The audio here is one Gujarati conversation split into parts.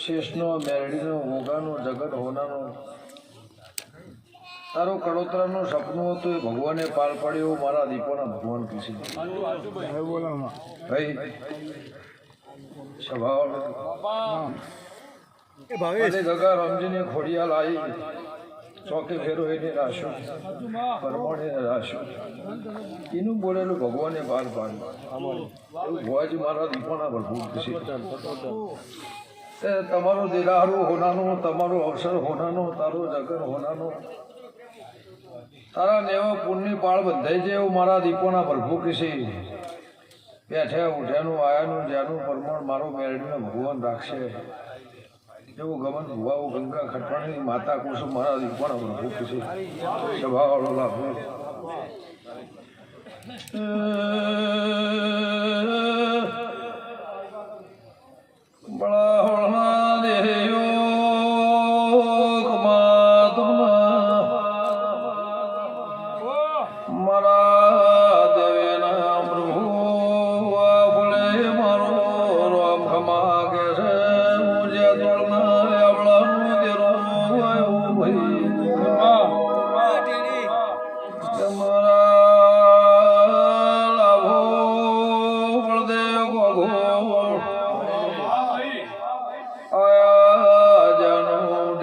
શેષનો મેરડીનો ઘોઘાનો જગત હોનાનો તારો કડોતરાનું સપનું હતું એ ભગવાને પાર પાડ્યું મારા દીપોના ભગવાન કૃષ્ણ ભાઈ સ્વભાવ ગગા રામજીને ખોડિયાલ આવી ચોકે ફેરો એને રાશો પરમાણે રાશો એનું બોલેલું ભગવાને પાર પાડ્યું એવું ભોજ મારા દીપોના ભરપૂર કૃષ્ણ તમારો દિલારું હોનાનો તમારો અવસર હોનાનો તારો જગન હોનાનો તારા નેવા પુણ્ય પાળ બંધાઈ છે એવું મારા દીપોના ભરપૂર છે બેઠ્યા ઉઠ્યાનું આયાનું જ્યાંનું પરમાણ મારો મેરડીનો ભગવાન રાખશે એવું ગમન ભુવાઓ ગંગા ખટવાણી માતા કુસુમ મારા દીપોના ભરપૂર છે સ્વભાવવાળો લાભ બળા હોળના દેયો મારા દેવેના પ્રભુ ફૂલે મારો રામ ખમા કે છે મુજે તોડના આવળાનું દેરો આવ્યો ભાઈ મારા લાભો બળદેવ ગોગો આયા જાનું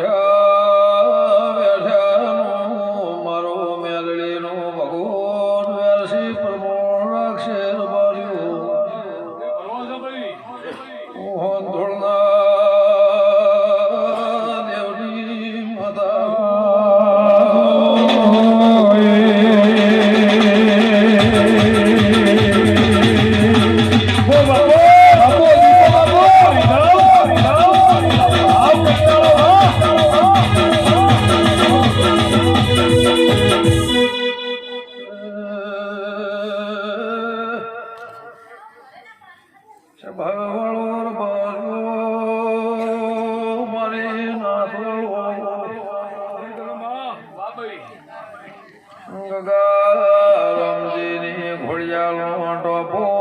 બેઠાનું મારો મેલડીનો ભગવાન વેરસી પ્રમોણ અક્ષર બાર્યું મોહન ધોળના દેવની માતા ભગવાન બાર્યો મારે નાથો ગગા રામજીની ઘોડિયાળો ટોપો